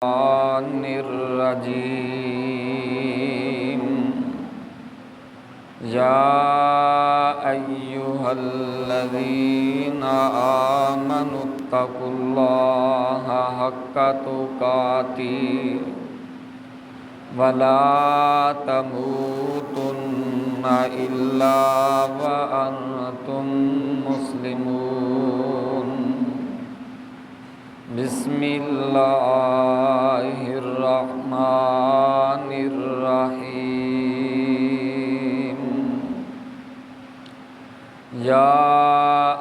الشیطان الرجیم یا ایہا الذین آمنوا اتقوا اللہ حق تقاته ولا تموتن الا وانتم مسلمون بسم اللہ الرحمن الرحیم یا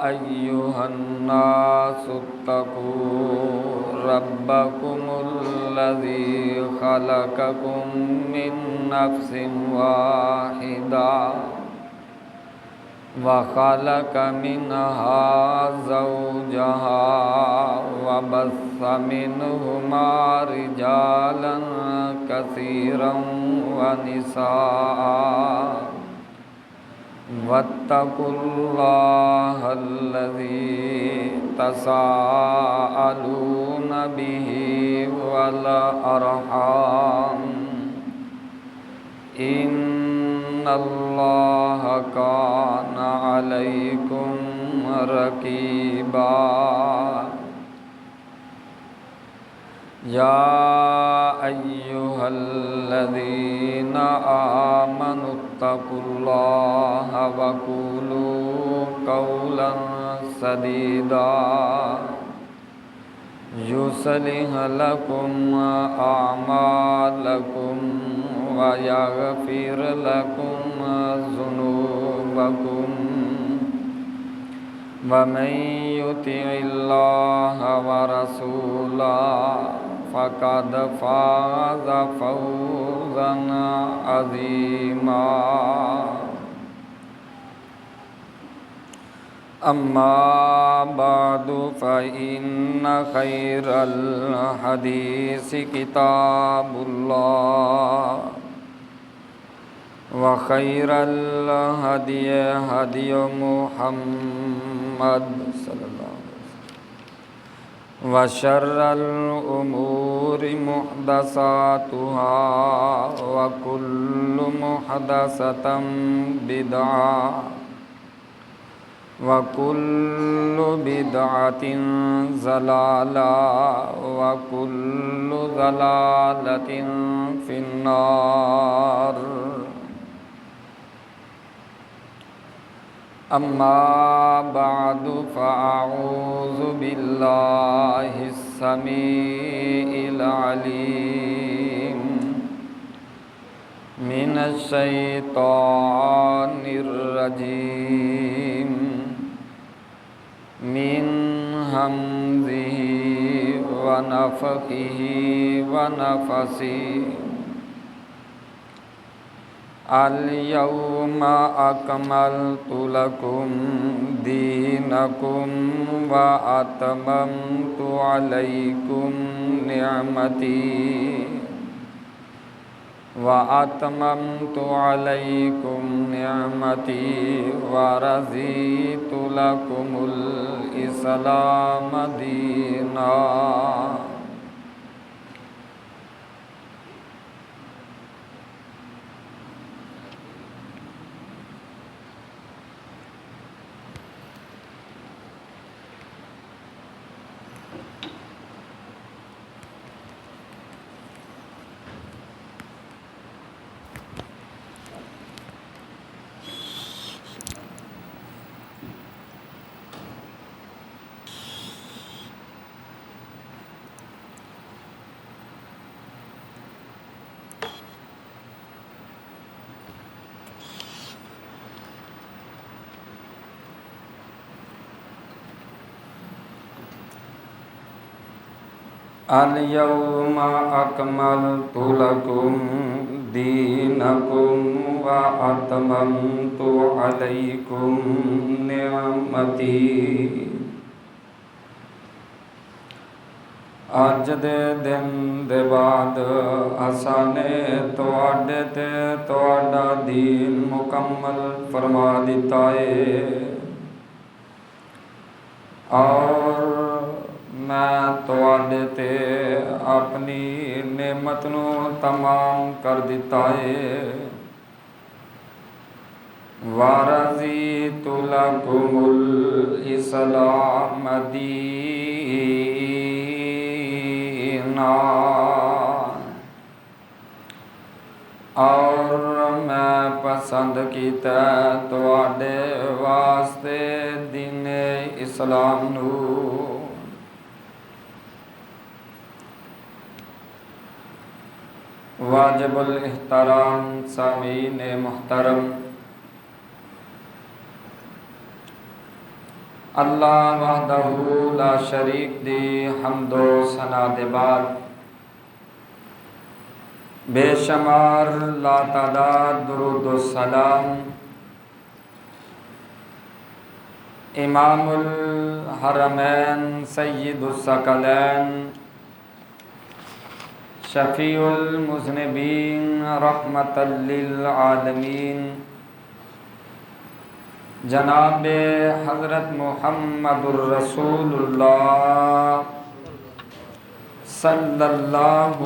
ایہا الناس اتقوا ربکم الذی خلقکم من نفس واحدہ وخلق منها زوجها وبث منهما رجالا كثيرا ونساء واتقوا الله الذي تساءلون به والأرحام إن اللہ کان علیکم رقیبا یا ایہا الذین آمنوا اتقوا اللہ وقولوا قولا سدیدا یصلح لکم اعمالکم وَيَغْفِرْ لَكُمْ ذُنُوبَكُمْ وَمَنْ يُطِعِ اللَّهَ وَرَسُولَهُ فَقَدْ فَازَ فَوْزًا عَظِيمًا أما بعد فإن خير الحديث كتاب الله وخير الهدي هدي محمد صلى الله عليه وسلم وشر الأمور محدثاتها وكل محدثة بدعة وَكُلُّ بِدْعَةٍ ضَلَالَةٍ وَكُلُّ ضَلَالَةٍ فِي النَّارِ أما بعد فأعوذ بالله السميع العليم من الشيطان الرجيم من همزه ونفخه ونفثه اليوم أكملت لكم دينكم وأتممت عليكم نعمتي ورضيت لكم الإسلام دينا اليوم أكملت لكم دينكم وأتممت عليكم نعمتي اج دے دن دے بعد اساں نے تواڈے تے تواڈا دین مکمل فرما دیتا ہے اور میں تواڈے تے اپنی نعمت نو تمام کر دتا ہے وَرَضِيتُ لَكُمُ الْإِسْلَامَ دِینًا اور میں پسند کیتا تواڈے واسطے دین اسلام نو واجب الاحترام سامعین محترم، اللہ وحدہ لا شریک دی حمد و ثنا دے بعد بے شمار لا تعداد درود و سلام امام الحرمین سید الثقلین شفیع المذنبین رحمت للعالمین جناب حضرت محمد الرسول اللہ صلی اللہ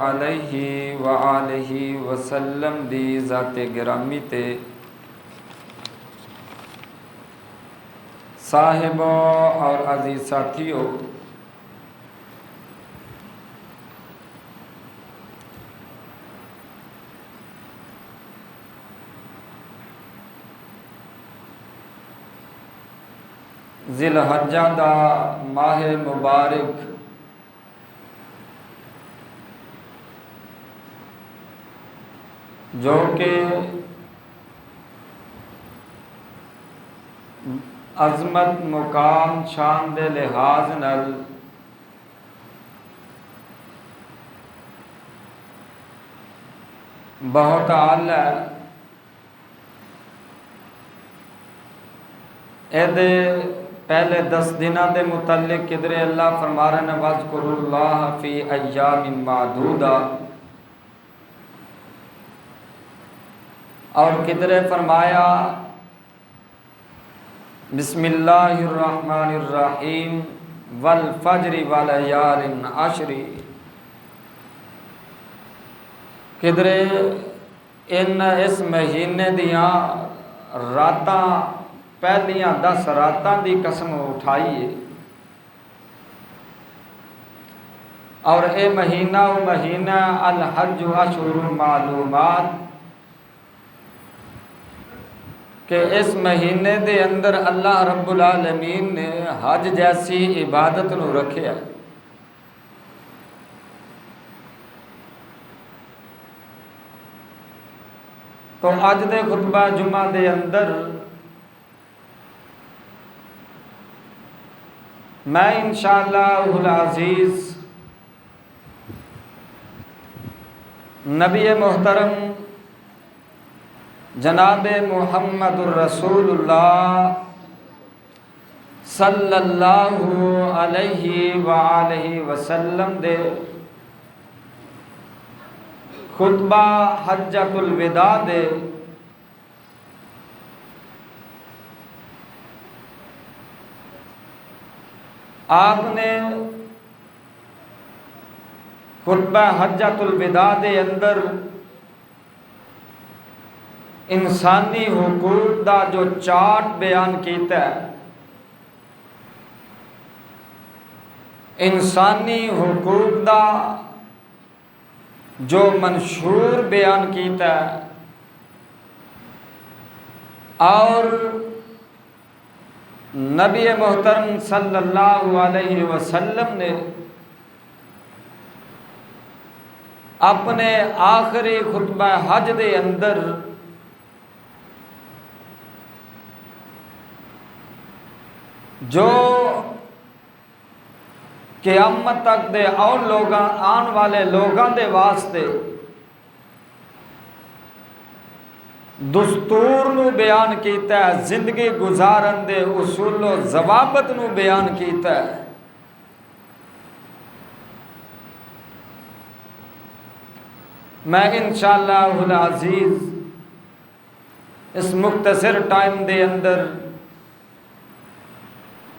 علیہ وآلہ وسلم دی ذات گرامی تے صاحبوں اور عزیز ساتھیوں، ذی الحجہ دا ماہ مبارک جو کہ عظمت مقام شان دے لحاظ نال بہت اعلی ہے، دے پہلے 10 دنوں دے متعلق کدھرے اللہ فرما رہے ہیں وَاذْكُرُوا اللَّهَ فِي أَيَّامٍ مَّعْدُودَةٍ، اور کدھرے فرمایا بسم اللہ الرحمن الرحیم والفجر ولیال عشر، کدھرے اس مہینے دیاں راتاں پہلیاں 10 راتاں دی قسم اٹھائیے، اور اے مہینہ و مہینہ الحج اشہر معلومات کہ اس مہینے دے اندر اللہ رب العالمین نے حج جیسی عبادت نو رکھیا ہے۔ تو اج دے خطبہ جمعہ دے اندر میں انشاءاللہ العزیز نبی محترم جناب محمد الرسول اللہ صلی اللہ علیہ وآلہ وسلم دے خطبہ حجۃ الوداع دے آپ نے خطبہ حجۃ الوداع دے اندر انسانی حقوق دا جو چارٹ بیان کیتا ہے، انسانی حقوق دا جو منشور بیان کیتا ہے، اور نبی محترم صلی اللہ علیہ وسلم نے اپنے آخری خطبہ حج دے اندر جو قیامت تک دے اور آن والے لوگاں دے واسطے دستور نو بیان کیتا ہے، زندگی گزارن دے اصول و ضوابط نو بیان کیتا ہے۔ میں انشاءاللہ العزیز اس مختصر ٹائم دے اندر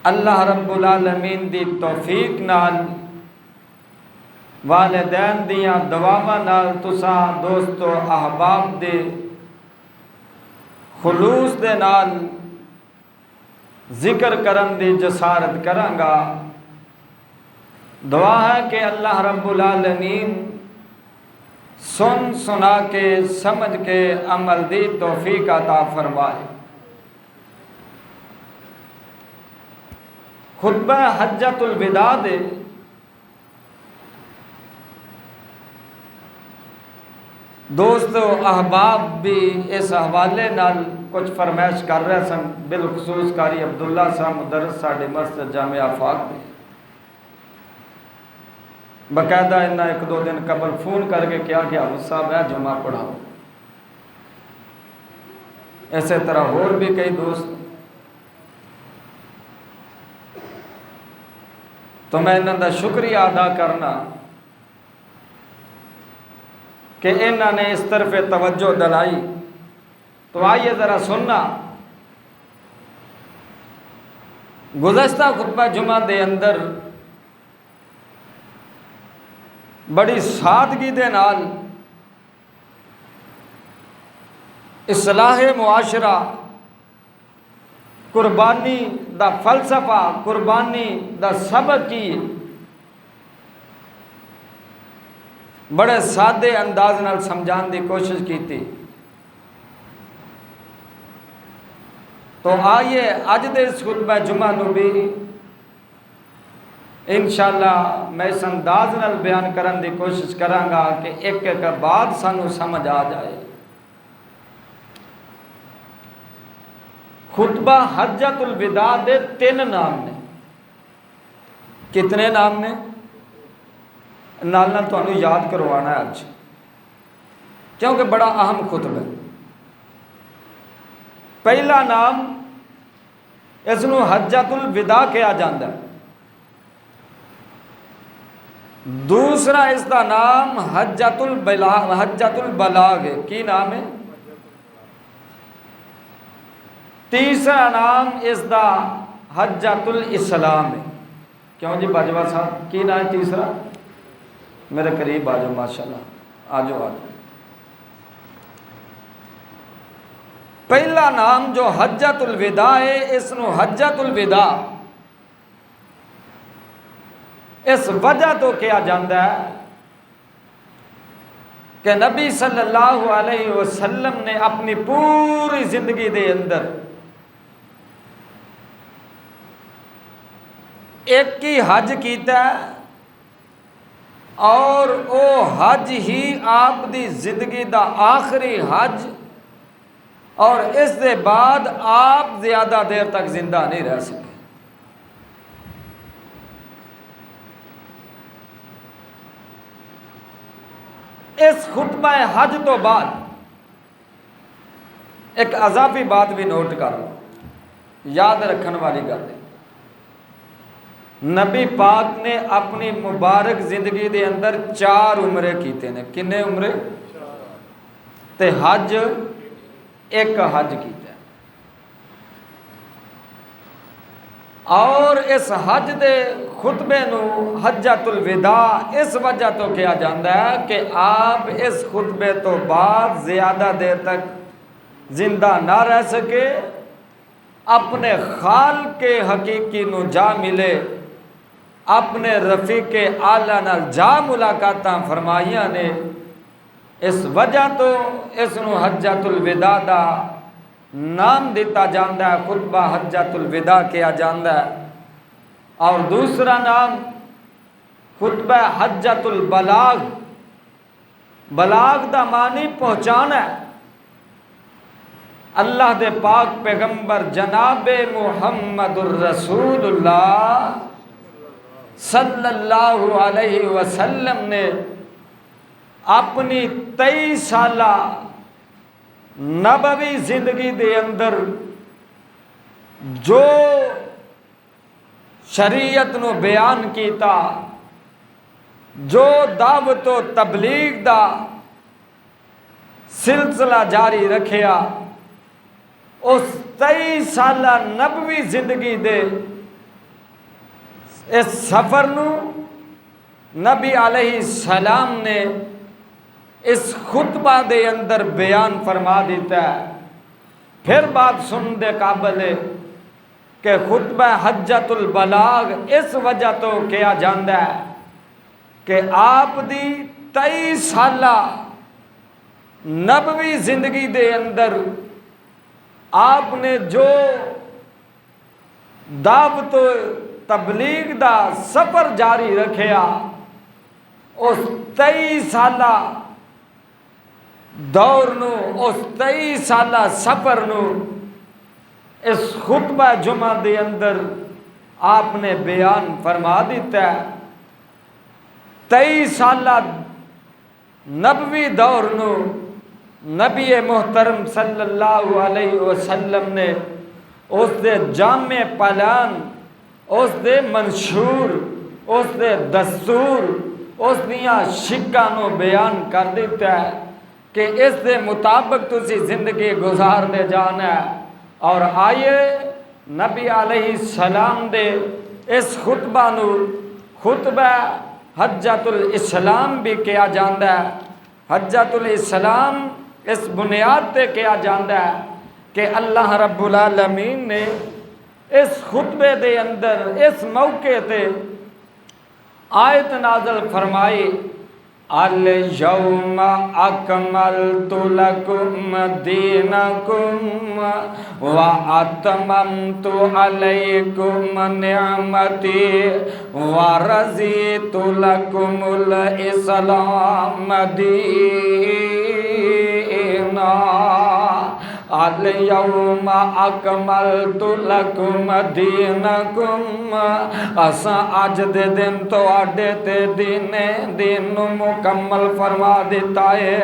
اللہ رب العالمین دی توفیق نال والدین دیاں دعاواں نال تساں دوستو احباب دے خلوص دے نال ذکر کرن دی جسارت کراں گا۔ دعا ہے کہ اللہ رب العالمین سنا کے سمجھ کے عمل دی توفیق عطا فرمائے۔ خطبہ حجۃ الوداع دے دوستو احباب بھی اس حوالے نال کچھ فرمائش کر رہے سن، بالخصوص قاری عبداللہ صاحب مدرس ساڈے مسجد جامع آفاق میں باقاعدہ انہیں ایک دو دن قبل فون کر کے کیا کہ حافظ صاحب ہے جمعہ پڑھاؤ۔ اسی طرح اور بھی کئی دوست، تو میں انہوں کا شکریہ ادا کرنا کہ انہوں نے اس طرف توجہ دلائی۔ تو آئیے ذرا سننا، گزشتہ خطبہ جمعہ دے اندر بڑی سادگی دے نال اصلاح معاشرہ، قربانی دا فلسفہ، قربانی دا سبق کی بڑے سادے انداز نال سمجھان دی کوشش کی تھی۔ تو آئیے اج دے اس خطبہ جمعہ نو بھی انشاءاللہ میں اس انداز نال بیان کرن دی کوشش کراں گا کہ ایک ایک بات سانو سمجھ آ جائے۔ خطبہ حجۃ الوداع دے 3 نام نے۔ کتنے نام نے؟ نال نال تانوں یاد کروانا ہے اج، کیونکہ بڑا اہم خطبہ ہے۔ پہلا نام اس نو حجۃ الوداع کہا جاندہ ہے، دوسرا اس دا نام حجۃ البلاغ ہے۔ کی نام ہے؟ تیسرا نام اس دا حجۃ الاسلام ہے۔ کیوں جی باجوہ صاحب کی نام ہے تیسرا؟ میرے قریب آجو ماشاءاللہ، آجو آجو۔ پہلا نام جو حجۃ الوداع ہے، اس نو حجۃ الوداع اس وجہ تو کیا جاندہ ہے کہ نبی صلی اللہ علیہ وسلم نے اپنی پوری زندگی دے اندر ایک ہی حج کیتا ہے، اور او حج ہی آپ دی زندگی دا آخری حج، اور اس دے بعد آپ زیادہ دیر تک زندہ نہیں رہ سکے۔ اس خطبہ حج تو بعد ایک اضافی بات بھی نوٹ کر لو، یاد رکھن والی گل ہے۔ نبی پاک نے اپنی مبارک زندگی دے اندر 4 عمرے کیتے ہیں۔ کنے عمرے؟ تے حج ایک حج کیتا ہے۔ اور اس حج دے خطبے نو حجۃ الوداع اس وجہ تو کیا جاندہ ہے کہ آپ اس خطبے تو بعد زیادہ دیر تک زندہ نہ رہ سکے، اپنے خالق حقیقی نو جا ملے، اپنے رفیق اعلیٰ نال جا ملاقاتاں فرمائیاں نے۔ اس وجہ تو اس نو حجۃ الوداع دا نام دیتا جاندہ ہے، خطبہ حجۃ الوداع کیا جاندہ ہے۔ اور دوسرا نام خطبہ حجۃ البلاغ، بلاغ دا معنی پہنچانا ہے۔ اللہ دے پاک پیغمبر جناب محمد الرسول اللہ صلی اللہ علیہ وسلم نے اپنی 23 سالہ نبوی زندگی دے اندر جو شریعت نو بیان کیتا، جو دعوت و تبلیغ دا سلسلہ جاری رکھیا، اس 23 سالہ نبوی زندگی دے اس سفر نو نبی علیہ السلام نے اس خطبہ دے اندر بیان فرما دیتا ہے۔ پھر بات سن دے قابل ہے کہ خطبہ حجت البلاغ اس وجہ تو کیا جاندہ ہے کہ آپ دی 23 سالہ نبوی زندگی دے اندر آپ نے جو دعوت و تبلیغ دا سفر جاری رکھیا، اس 23 سالہ دور نو، اس 23 سالہ سفر نو اس خطبہ جمعہ دے اندر آپ نے بیان فرما دیتا ہے۔ 23 سالہ نبوی دور نو نبی محترم صلی اللہ علیہ وسلم نے اس دے جامع پلان، اس دے منشور، اس دے دستور، اس دیاں شکاں نو بیان کر دیتا ہے کہ اس دے مطابق تسی زندگی گزار دے جانا ہے۔ اور آئیے نبی علیہ السلام دے اس خطبہ نو خطبہ حجت الاسلام بھی کیا جاندہ ہے۔ حجت الاسلام اس بنیاد تے کیا جاندہ ہے کہ اللہ رب العالمین نے اس خطبے دے اندر اس موقع تے آیت نازل فرمائی، الَّيَوْمَ أَكْمَلْتُ لَكُمْ دِينَكُمْ وَأَتْمَمْتُ عَلَيْكُمْ نِعْمَتِي وَرَضِيتُ لَكُمُ الْإِسْلَامَ دِينًا۔ الَّيَوْمَ أَكْمَلْتُ لَكُمْ دِينَكُمْ، اساں اج دے دن تو آڈے تے دین مکمل فرما دیتا ہے،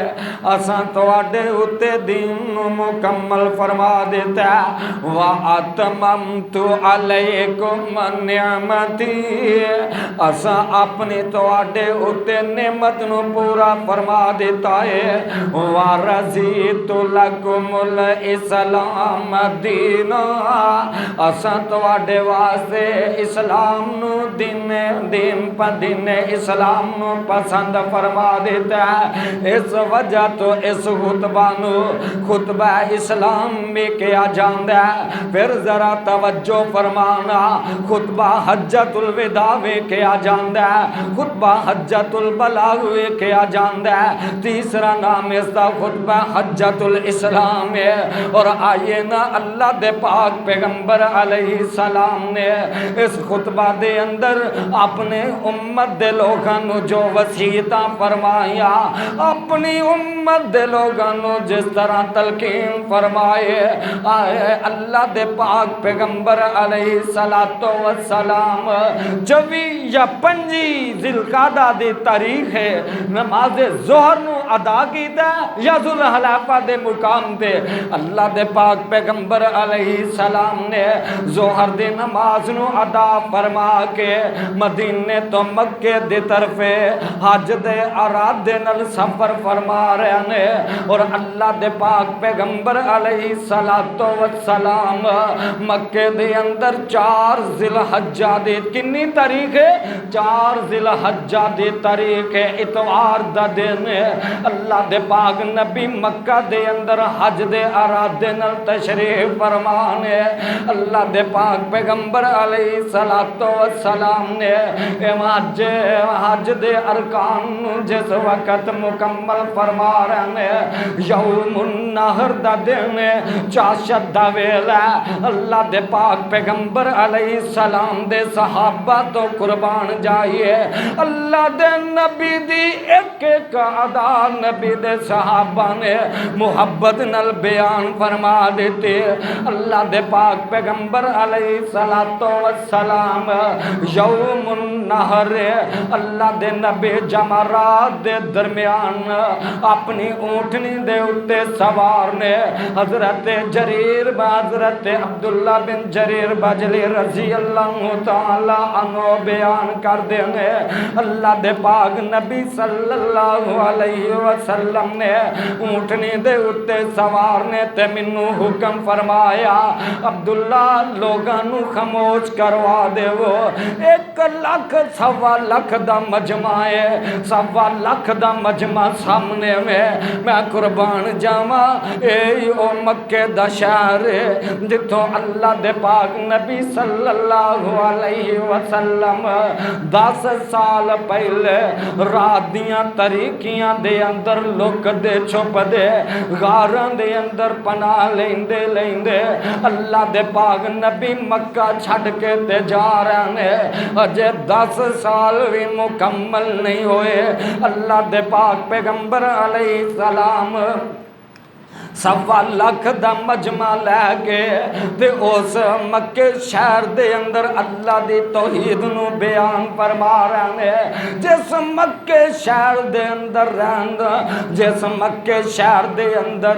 اساں تو آڈے ہوتے دین مکمل فرما دیتا ہے۔ وَأَتْمَمْتُ عَلَيْكُمْ نِعْمَتِي، اساں اپنی تو آڈے ہوتے نعمت نو پورا فرما دیتا ہے۔ وَرَضِيتُ لَكُمُ اسلام دینا، اساں تواڈے واسطے اسلام نو دین پا دین اسلام نو پسند فرما دیتا ہے۔ اس وجہ تو اس خطبہ نو خطبہ اسلام بھی کیا جاندہ ہے۔ پھر ذرا توجہ فرمانا، خطبہ حجت الوداع بھی کیا جاندہ ہے، خطبہ حجت البلاغ بھی کیا جاندہ ہے۔ تیسرا نام اس دا خطبہ حجت الاسلام ہے۔ اور آئیے نا اللہ دے پاک پیغمبر علیہ السلام نے اس خطبہ دے اندر اپنے امت دے لوگاں جو وصیتاں فرمایا، اپنی امت دے لوگاں جس طرح تلقین فرمائے، آئے اللہ دے پاک پیغمبر علیہ السلام 24 یا 25 ذوالقعدہ دی تاریخ ہے نماز ظہر نو ادا کیتا یا ذوالحلیفہ دے مقام تے اللہ دے پاک پیغمبر علیہ السلام نے ظہر دی نماز نو ادا فرما کے مدینے تو مکے دی طرف حج دے ارادے نال سفر فرما رہے نے۔ اور اللہ دے پاک پیغمبر علیہ السلام مکے دے اندر 4 ذی الحجہ دی کنی تاریخ ہے؟ 4 ذی الحجہ دی تاریخ ہے، اتوار دا دن ہے۔ اللہ دے پاک نبی مکہ دے اندر حج دے ارادے نال تشریف فرمانے، اللہ دے پاک پیغمبر علیہ السلام نے حج دے ارکان جس وقت مکمل فرما رہے ہیں، یوم النحر دا دن چاشت دا ویلا، اللہ دے پاک پیغمبر علیہ السلام دے صحابہ تو قربان جائیے، اللہ دے نبی دی ایک ایک ادا نبی دے صحابہ نے محبت نال بیان فرما دیتے۔ اللہ دے پاک پیغمبر علیہ السلام یوم النحر اللہ دے نبی جمرات دے درمیان اپنی اونٹنی دے اتے سوار نے حضرت جریر حضرت عبداللہ بن جریر بجلی رضی اللہ تعالی عنہ بیان کر دینے، اللہ دے پاک نبی صلی اللہ علیہ وسلم نے اونٹنی دے اتے سوار نے تے منو حکم فرمایا عبداللہ لوگاں نو خاموش کروا دے وہ 1,00,000 دا مجمع ہے 1,00,000 دا مجمع سامنے میں قربان جاواں اے او مکے دا شہر جتوں اللہ دے پاک نبی صلی اللہ علیہ وسلم 10 سال پہلے رات دیاں تاریکیاں دے اندر لک دے چھپ دے غاراں دے اندر پناہ لیندے لیندے اللہ دے پاک نبی مکہ چھڑ کے تے جا رہے ہیں اجے 10 سال بھی مکمل نہیں ہوئے اللہ دے پاک پیغمبر علیہ السلام 1,00,000 دا مجمع لے کے تے اس مکے شہر دے اندر اللہ دی توحید نو بیان فرما رہے ہیں جس مکے شہر دے اندر رہندا جس مکے شہر دے اندر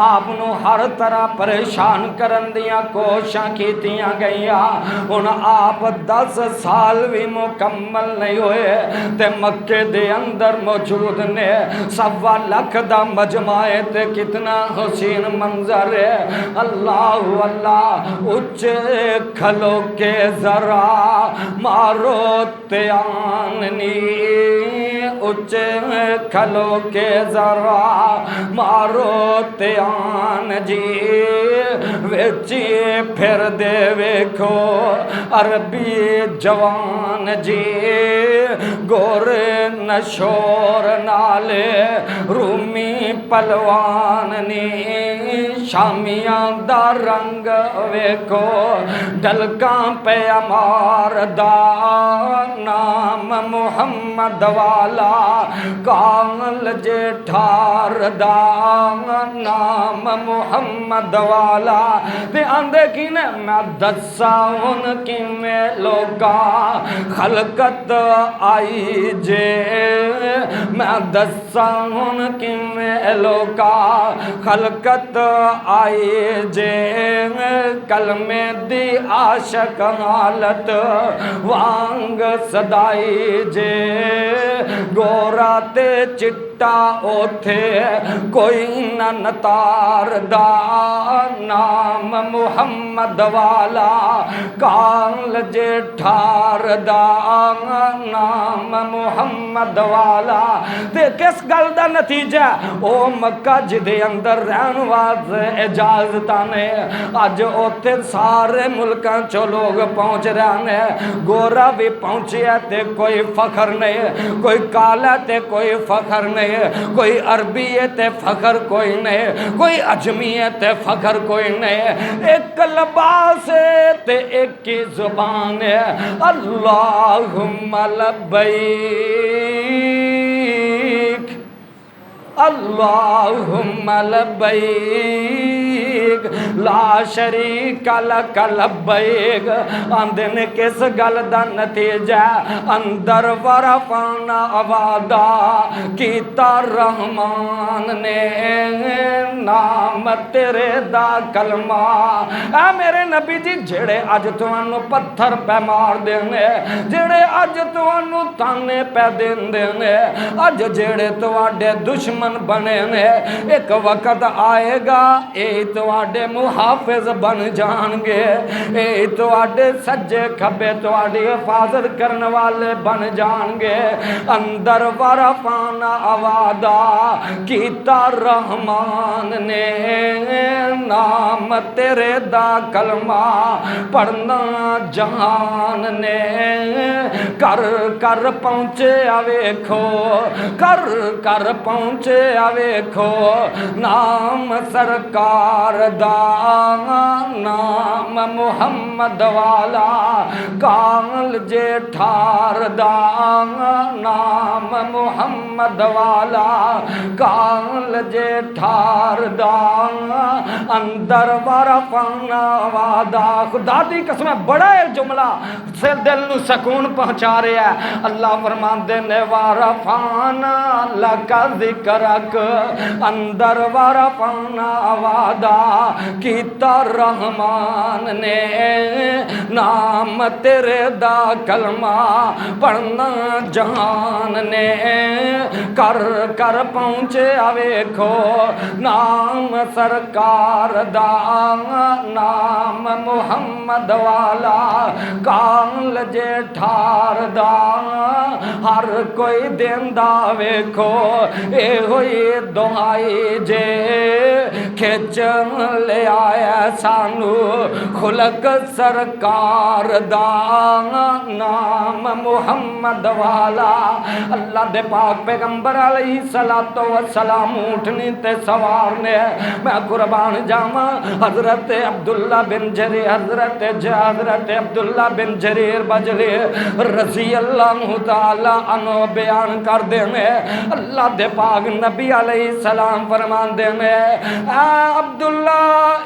آپ نو ہر طرح پریشان کرن دیاں کوششاں کیتیاں گئیاں ہن آپ 10 سال بھی مکمل نہیں ہوئے تے مکے دے اندر موجود نے 1,00,000 دا مجمع ہے تے کتنا حسین منظر ہے اللہ اللہ اچھے کھلو کے ذرا مارو تیاننی اچھے کھلو کے ذرا مارو تیان جی ویچی پھر دے ویکھو عربی جوان جی گور نشور نالے رومی پلوان نی شامیاں دا رنگ ویکھو ڈلکاں پہ امار دا نام محمد والا کامل جے ٹھار دا نام محمد والا تے آندے کی نے میں دسا ان کی میں لوگا خلقت آئی جے میں دسا ان کی میں لوگا خلقت آئی جے کلمے دی عاشق حالت وانگ صدائی جے گورا تے چٹا اوتھے کوئی نہ نتار دا نام محمد والا کال جے ٹھار دا نام محمد والا تے کس گل دا نتیجہ او مکہ جدے اندر رہن واز اجازتاں نے اج اوتھے سارے ملکاں چو لوگ پہنچ رہے ہیں گورا بھی پہنچے تے کوئی فخر نہیں کوئی کالا تے کوئی فخر نہیں کوئی عربی ہے تے فخر کوئی نہیں کوئی اجمی ہے تے فخر کوئی نہیں ایک لباس ہے تے ایک کی زبان ہے اللہم لبیک اللہم لبیک لا شریک لک لبیک آندن کس گل دا نتیجہ اندر ورفعنا آوازا کیتا رحمان نے نام تیرے دا کلمہ اے میرے نبی جی جڑے اج تانوں پتھر پہ مار دینے جڑے اج تانوں تانے پہ دیندے اج جڑے تواڈے دشمن بنے نے ایک وقت آئے گا اے تواڈے محافظ بن جان گے اے تواڈے سجے کھبے تواڈی حفاظت کرنے والے بن جان گے اندر ورفعنا آوازا کیتا رحمان نے نام تیرے دا کلمہ پڑھنا جہان نے کر کر پہنچے ویکھو کر پہنچے ویکھو نام سرکار دا نام محمد والا کامل جے ٹھار دا نام محمد والا کامل جے ٹھار دا اندر ورفعنا وعدا خدا دی قسم بڑا ہے جملہ سے دل نو سکون پہنچا رہا ہے اللہ فرماندے نے ورفعنا لک ذکرک اندر ورفعنا وعدا کیتا رحمان نے نام تیرے دا کلمہ پڑھنا جہان نے کر کر پہنچے ویکھو نام سرکار دا نام محمد والا کال جے ٹھار دا ہر کوئی دیندا ویکھو اے ہوئی دعائی جے کھچ لے آیا سانو خلق سرکار دا نام محمد والا اللہ دے پاک پیغمبر علیہ السلام اٹھنی تے سوار نے میں قربان جاواں حضرت عبداللہ بن جریر حضرت عبداللہ بن جریر بجلی رضی اللہ تعالی عنہ بیان کر دے میں اللہ دے پاک نبی علیہ السلام فرمان دے میں اے عبداللہ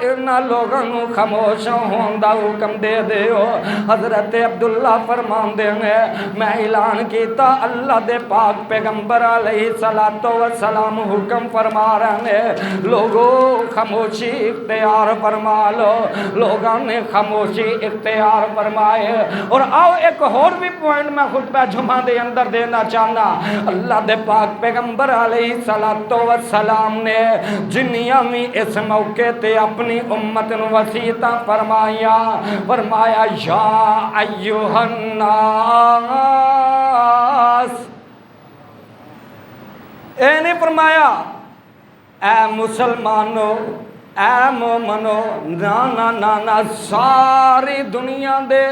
انہاں لوگاں نو خاموش ہون دا حکم دے دیو حضرت عبداللہ فرمان دے میں اعلان کیتا اللہ دے پاک پیغمبر علیہ السلام حکم فرما رہے ہیں لوگوں خاموشی اختیار فرما لو لوگوں نے خاموشی اختیار فرمائے اور آؤ ایک اور بھی پوائنٹ میں خطبہ جمعہ دے اندر دینا چاہنا اللہ دے پاک پیغمبر علیہ السلام نے جنیاں بھی اس موقع تے اپنی امت نو وصیتاں فرمایا یا ایھا الناس اے نہیں فرمایا اے مسلمانو اے مومنو نا ساری دنیا دے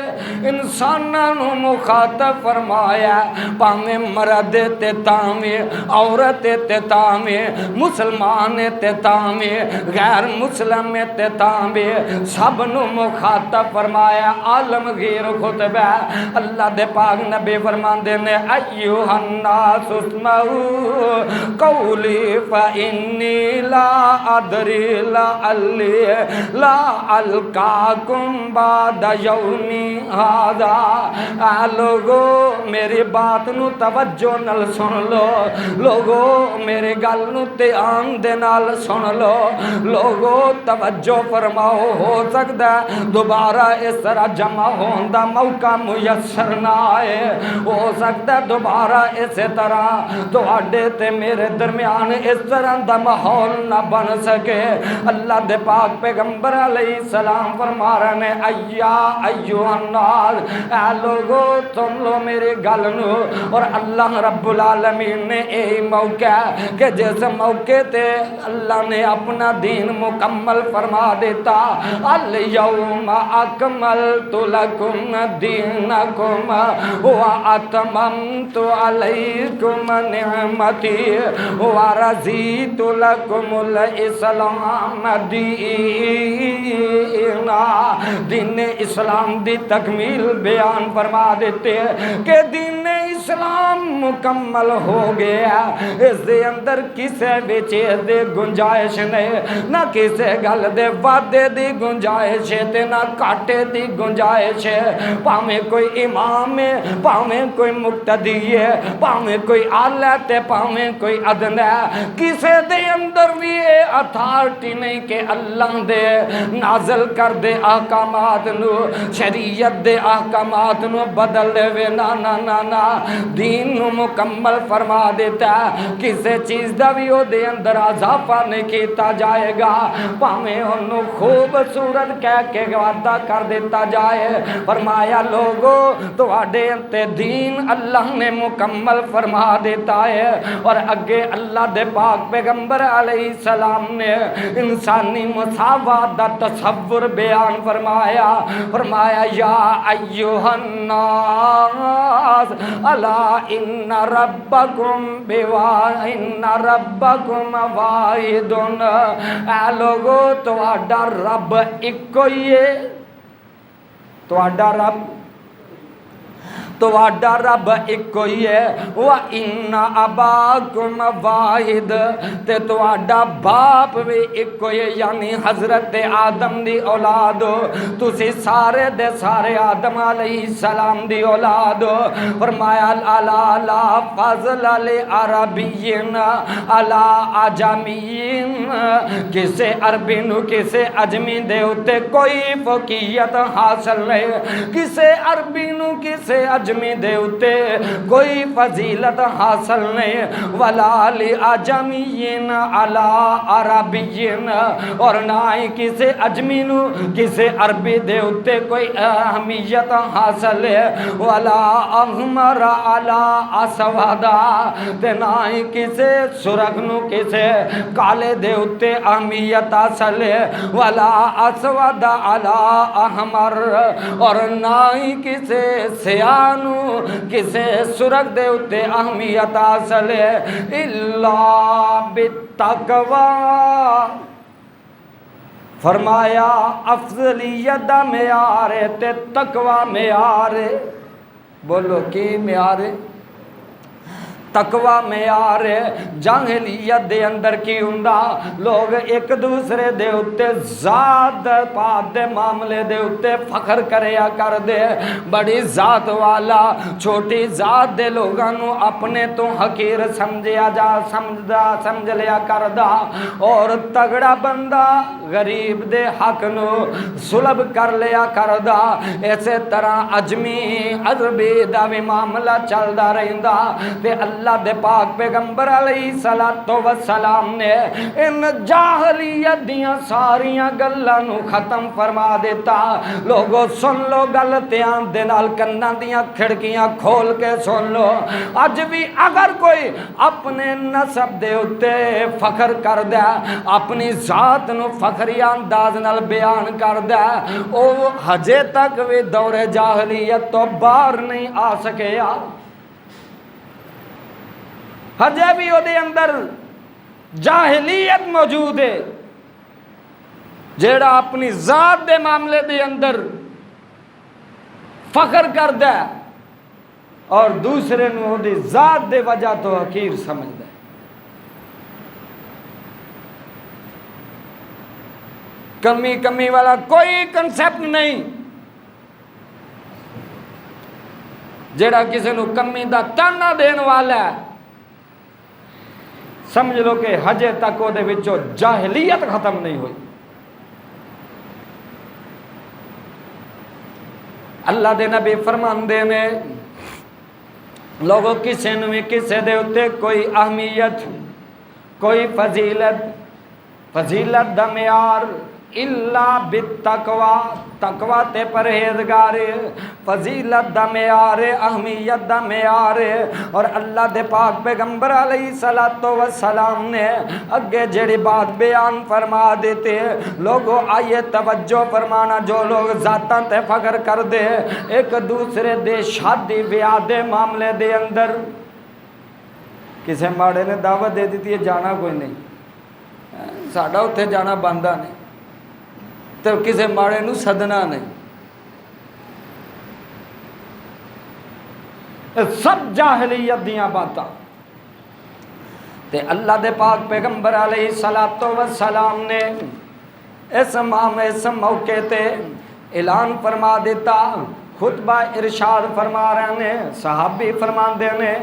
انساناں مخاطب فرمایا پاویں مرد تے تاویں عورت تے تاویں مسلمان تے تاویں غیر مسلم تے تاویں سب نو مخاطب فرمایا عالمگیر خطبہ اللہ دے پاک نبی فرماندے نے ایھا الناس اسمعوا قولی فانی لا ادری لا القاکم بعد یومی ھذا لوگو میری بات نو توجہ نال سن لو لوگو میری گل نو دھیان دے نال سن لو لوگو توجہ فرماؤ ہو سکتا ہے دوبارہ اس طرح جمع ہون دا موقع میسر نہ آئے ہو سکتا ہے دوبارہ اسی طرح تواڈے تے میرے درمیان اس طرح دا ماحول نہ بن سکے اللہ دے پاک پیغمبر علیہ السلام فرما رہے ہیں ایھا الناس اے لوگو سن لو میری گل نو اور اللہ رب العالمین نے یہی موقع کہ جس موقع تے اللہ نے اپنا دین مکمل فرما دیتا الیوم اکملت لکم دینکم واتممت علیکم نعمتی ورضیت لکم الاسلام دین اسلام دی تکمیل بیان فرما دیتے ہیں کہ دین اسلام مکمل ہو گیا اس دے اندر کسے بھی چیز دے گنجائش نہیں نہ کسے گل دے وعدے دی گنجائش ہے نہ کاٹے دی گنجائش ہے پاویں کوئی امام ہے پاویں کوئی مقتدی ہے پاویں کوئی اعلیٰ تے پاویں کوئی ادنی ہے کسے دے اندر بھی اتھارٹی نہیں کہ اللہ دے نازل کر دے احکامات نو شریعت دے احکامات نو بدل دے نا دین نو مکمل فرما دیتا ہے کسے چیز دا بھی او دے اندر اضافہ نہیں کیتا جائے گا پاویں انہوں خوبصورت کہہ کے وعدہ کر دیتا جائے فرمایا لوگو تواڈے تے دین اللہ نے مکمل فرما دیتا ہے اور اگے اللہ دے پاک پیغمبر علیہ السلام نے انسانی مساوات دا تصور بیان فرمایا یا ایھا الناس الا ان ربکم واحد اے لوگو تواڈا رب ایک ہی ہے تواڈا رب تواڈا رب ایک ہی ہے وَإِنَّ أَبَاكُمْ وَاحِدٌ تے تواڈا باپ بھی ایک ہی ہے یعنی حضرت آدم دی اولاد ہو تسی سارے دے سارے آدم علیہ السلام دی اولاد ہو فرمایا الا لا فضل لعربین علی عجمین کسے عربی نو کسے عجمی دے اتے کوئی فوقیت حاصل نہیں کسے عربی نو کسے عجمی دے اتے کوئی فضیلت حاصل نہیں ولا لعجمین علی عربین اور نہ ہی کسے عجمی نو کسے عربی دے اتے کوئی اہمیت حاصل ہے ولا احمر علی اسودا تے نہ ہی کسے سرخ نو کسے کالے دے اتے اہمیت حاصل ہے ولا اسود علی احمر اور نہ ہی کسے سیاہ نو کسے سرخ دے اتے اہمیت حاصل ہے الا بالتقوی فرمایا افضلیت دا معیار ہے تے تقوی معیار ہے بولو کی معیار ہے تقوی معیار ہے جاہلیت دے اندر کی ہوندا لوگ ایک دوسرے دے اتے ذات پاک دے معاملے دے اتے فخر کریا کر دے بڑی ذات والا چھوٹی ذات دے لوگاں نو اپنے تو حقیر سمجھیا جا سمجھ لیا کر دا اور تگڑا بندہ غریب دے حق نو سلب کر لیا کر دا اسی طرح عجمی عربی دا بھی معاملہ چلدا رہندا تے اللہ دے پاک پیغمبر علیہ السلام نے ان جاہلیت دیاں ساریاں گلاں نو ختم فرما دیتا لوگو سن لو گل دھیان دے نال کناں دیاں کھڑکیاں کھول کے سن لو اج بھی اگر کوئی اپنے نسب دے اتے فخر کر دے اپنی ذات نو فخری انداز نال بیان کر دے او ہجے تک بھی دور جاہلیت تو باہر نہیں آ سکیا ہجے بھی او دے اندر جاہلیت موجود ہے جیڑا اپنی ذات دے معاملے دے اندر فخر کردا ہے اور دوسرے نو او دی ذات دے وجہ تو حقیر سمجھدا ہے کمی والا کوئی کنسپٹ نہیں جیڑا کسی نو کمی دا تانا دین والا ہے سمجھ لو کہ ہجے تک وہ دے وچوں جاہلیت ختم نہیں ہوئی اللہ دے نبی فرماندے نے لوگوں کسے نو بھی کسے دے اتے کوئی اہمیت کوئی فضیلت دا معیار الا بالتقوی تقوی تے پرہیزگار فضیلت دا معیار اہمیت دا معیار اور اللہ دے پاک پیغمبر علیہ السلام نے اگے جڑی بات بیان فرما دیتے لوگوں آئیے توجہ فرمانا جو لوگ ذاتاں تے فخر کر دے ایک دوسرے دے شادی بیاہ دے معاملے دے اندر کسے ماڑے نے دعوت دے دیتی ہے جانا کوئی نہیں ساڈا اتھے جانا بندہ نہیں تو کسے ماڑے نو صدنا نہیں سب جاہلیت دیاں باتاں تے اللہ دے پاک پیغمبر علیہ السلام نے اس موقع تے اعلان فرما دیتا خطبہ ارشاد فرما رہے ہیں صحابی فرما دینے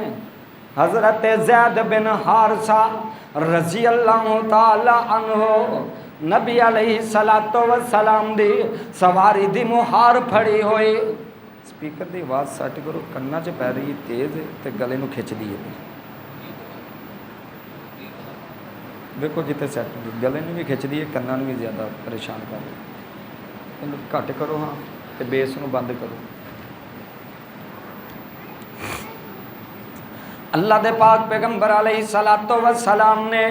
حضرت زید بن حارثہ رضی اللہ تعالی عنہ نبی علیہ السلام دی سواری دی مہار پھڑی ہوئی سپیکر دی آواز سیٹ کرو کنا چ پی رہی تیز تے گلے نو کھچ دی دیکھو جتے سیٹ گلے نو بھی کھچ دی کنا نو بھی زیادہ پریشان کر رہی گھٹ کرو ہاں تے بیس نو بند کرو اللہ دے پاک پیغمبر علیہ السلام نے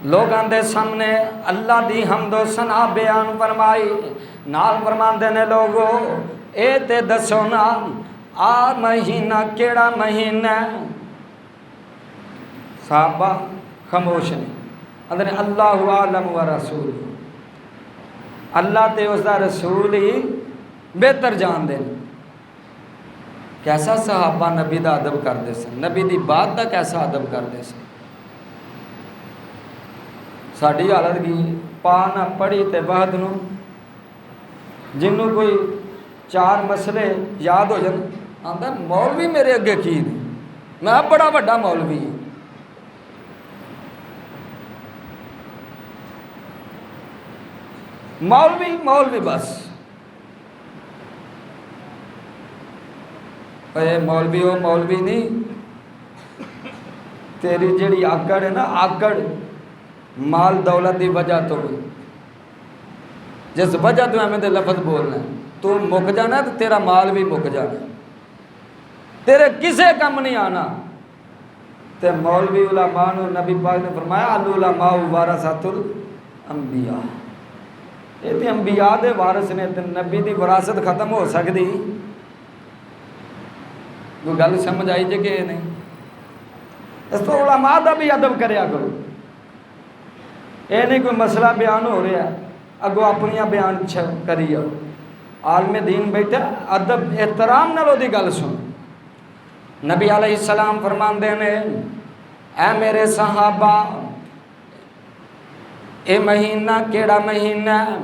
لوگاں دے سامنے اللہ دی حمد و ثنا بیان فرمائی نال فرماندے نے لوگو اے تے دسو نا آ مہینہ کیڑا مہینہ صحابہ خاموش نے اندر اللہ عالم و رسول اللہ تے اس دا رسول ہی بہتر جان دے کیسا صحابہ نبی دا ادب کرتے سن، نبی دی بات دا کیسا ادب کرتے سن۔ ساری حالت کی پا نہ پڑھی تے وحد نو جنوں کوئی 4 مسئلے یاد ہو جان آندا مولوی میرے اگے کی نہیں، میں بڑا بڑا مولوی ہوں۔ مولوی بس اے مولوی ہو مولوی نہیں، تیری جڑی آکڑ ہے نا آکڑ مال دولت دی وجہ تو ہوئی، جس وجہ تو ہمیں دے لفظ بولنا ہے، تو مک جانا تو تیرا مال بھی مک جانا، تیرے کسے کم نہیں آنا۔ تے مولوی علماء نو نبی پاک نے فرمایا العلماء ورثۃ الانبیاء، یہ تے انبیاء دے وارث نے، تے نبی دی وراثت ختم ہو سکتی؟ کوئی گل سمجھ آئی جے کہ نہیں؟ اس تو علماء دا بھی ادب کریا کرو، یہ نہیں کوئی مسئلہ بیان ہو رہا ہے اگو اپنیاں بیان کری جاؤ، عالم دین بیٹھا ادب احترام نال دی گل سن۔ نبی علیہ السلام فرماندے نے اے میرے صحابہ اے مہینہ کیڑا مہینہ ہے؟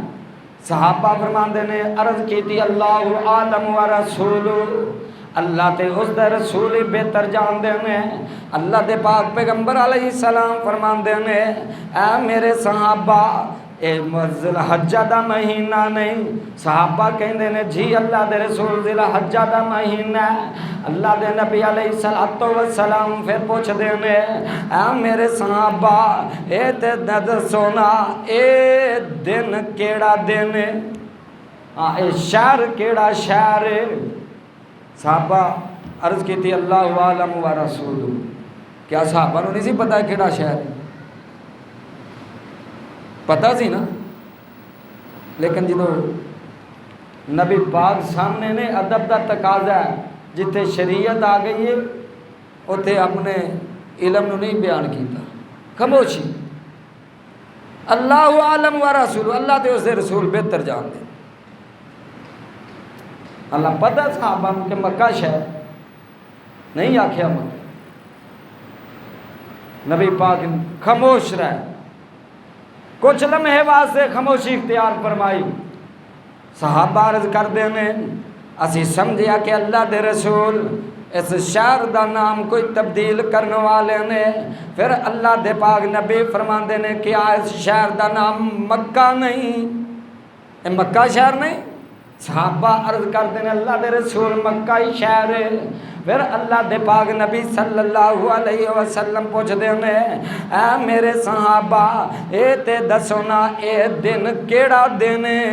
صحابہ فرماندے نے عرض کیتی اللہ عالم و رسول، اللہ تے اس دے رسول ہی بہتر جاندے نے۔ اللہ دے پاک پیغمبر علیہ السلام فرماندے نے اے میرے صحابہ اے ذی الحجہ دا مہینہ نہیں۔ صحابہ کہندے نے جی اللہ دے رسول ذی الحجہ دا مہینہ ہے۔ اللہ دے نبی علیہ السلام پھر پوچھ دے نے اے میرے صحابہ اے تے دسونا اے دن کیڑا دن ہے، اے شہر کیڑا شہر ہے؟ صحابہ عرض کی تھی اللہ عالم و رسول، کیا صحابہ نو نہیں سی پتا کیڑا شہر ہے؟ پتا سی نا، لیکن جدو نبی پاک سامنے نے ادب دا تقاضا ہے، جتے شریعت آ گئی ہے اتے اپنے علم نو نہیں بیان کیتا، خاموشی۔ اللہ عالم و رسول، اللہ تے اس دے رسول بہتر جان دے۔ اللہ پتہ صحابہ کہ مکہ شہر نہیں آکھیا مکہ، نبی پاک خاموش رہے، کچھ لمحے واسطے خاموشی اختیار فرمائی۔ صحابہ عرض کر دینے اسی سمجھیا کہ اللہ دے رسول اس شہر دا نام کوئی تبدیل کرنے والے نے، پھر اللہ دے پاک نبی فرماندے نے کیا اس شہر دا نام مکہ نہیں؟ اے مکہ شہر نہیں؟ صحابہ عرض کرتے ہیں اللہ دے رسول مکہ ہی شہر ہے۔ پھر اللہ دے پاک نبی صلی اللہ علیہ وسلم پوچھ دے اے میرے صحابہ اے تے دسو نا اے دن کیڑا دن ہے؟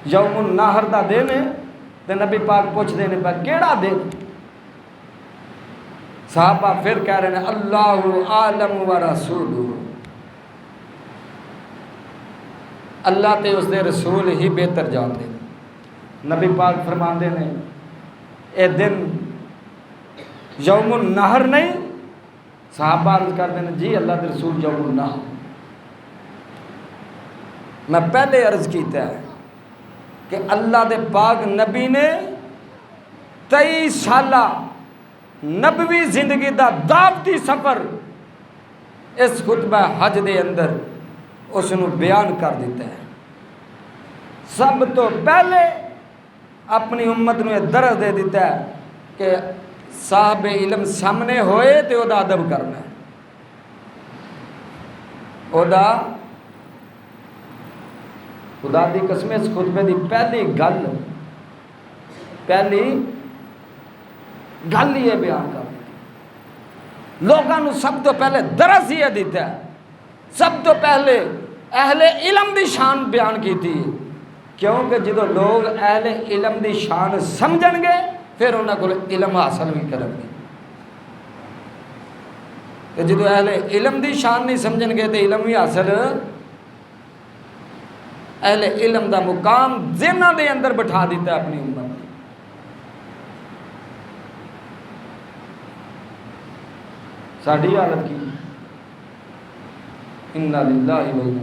یوم النحر دا دن ہے، تے نبی پاک پوچھ دے نے پر کیڑا دن؟ صحابہ پھر کہہ رہے ہیں اللہ عالم و رسول، اللہ تے اس دے رسول ہی بہتر جانتے۔ نبی پاک فرماندے نے اے دن یوم النحر نہیں؟ صحابہ عرض کرتے ہیں جی اللہ دے رسول یوم النحر۔ میں پہلے عرض کیتا ہے کہ اللہ دے پاک نبی نے 23 سالہ نبوی زندگی دا دعوتی سفر اس خطبہ حج دے اندر اس نے بیان کر دیتا ہے۔ سب تو پہلے اپنی امت نے درس دے دیتا ہے کہ صاحب علم سامنے ہوئے تو وہ ادب کرنا ہے، وہ خدا دی قسم اس خطبے دی پہلی گل یہ بیان کر دیتا، لوگوں نے سب تو پہلے درس یہ دیتا ہے، سب تو پہلے اہل علم دی شان بیان کی تھی، کیونکہ جدو لوگ اہل علم دی شان سمجھن گے پھر انہوں کو علم حاصل بھی کریں گے، کہ جدو اہل علم دی شان نہیں سمجھن گے تو علم بھی حاصل۔ اہل علم دا مقام ذہناں دے اندر بٹھا دیتا ہے اپنی امت۔ ساڈی حالت کی انا للہ و انا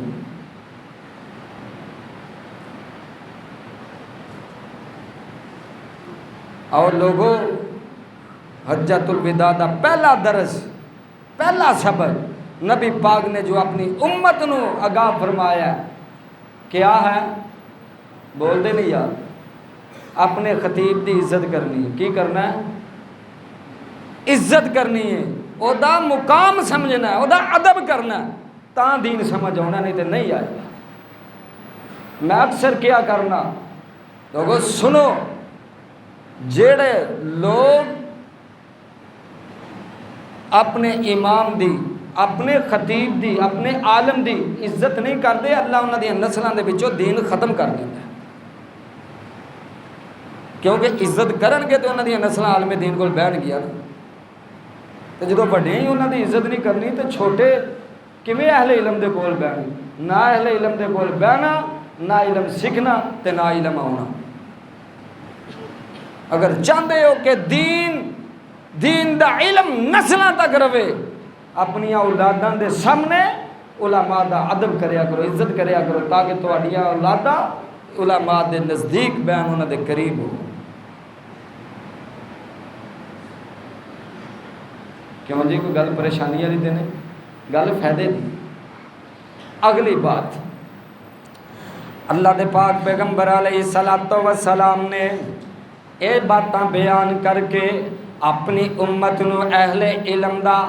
اور لوگوں حجۃ الوداع دا پہلا درس، پہلا سبق نبی پاک نے جو اپنی امت نو آگاہ فرمایا ہے کیا ہے؟ بول دے نہیں یار، اپنے خطیب دی عزت کرنی ہے۔ کی کرنا ہے؟ عزت کرنی ہے، او دا مقام سمجھنا ہے، او دا ادب کرنا ہے، تاں دین سمجھ آنا، نہیں تو نہیں آئے گا۔ میں اکثر کیا کرنا، لوگوں سنو، جیڑے لوگ اپنے امام دی، اپنے خطیب دی، اپنے عالم دی عزت نہیں کرتے، اللہ انہاں دی نسلاں دے وچوں دین ختم کر دیتا ہے، کیونکہ عزت کرن گے تو انہاں دی نسلاں عالم دین کول بہن گیا نا، تو جدو بڑے ہی انہاں دی عزت نہیں کرنی تو چھوٹے کیویں اہل علم دے کول بہن؟ نہ اہل علم دے کول بہنا، نہ علم سیکھنا تے نہ علم آنا۔ اگر چاہتے ہو کہ دین دا علم نسلاں تک رہے، اپنی اولاداں دے سامنے علماء دا ادب کریا کرو، عزت کریا کرو، تاکہ تہاڈیاں اولاداں علماء دے نزدیک بیان انہاں دے قریب ہو۔ کیوں جی کوئی گل پریشانی والی دینے؟ گل فائدے دی۔ اگلی بات، اللہ دے پاک پیغمبر علیہ الصلوۃ والسلام نے یہ باتاں بیان کر کے اپنی امت نو اہل علم دا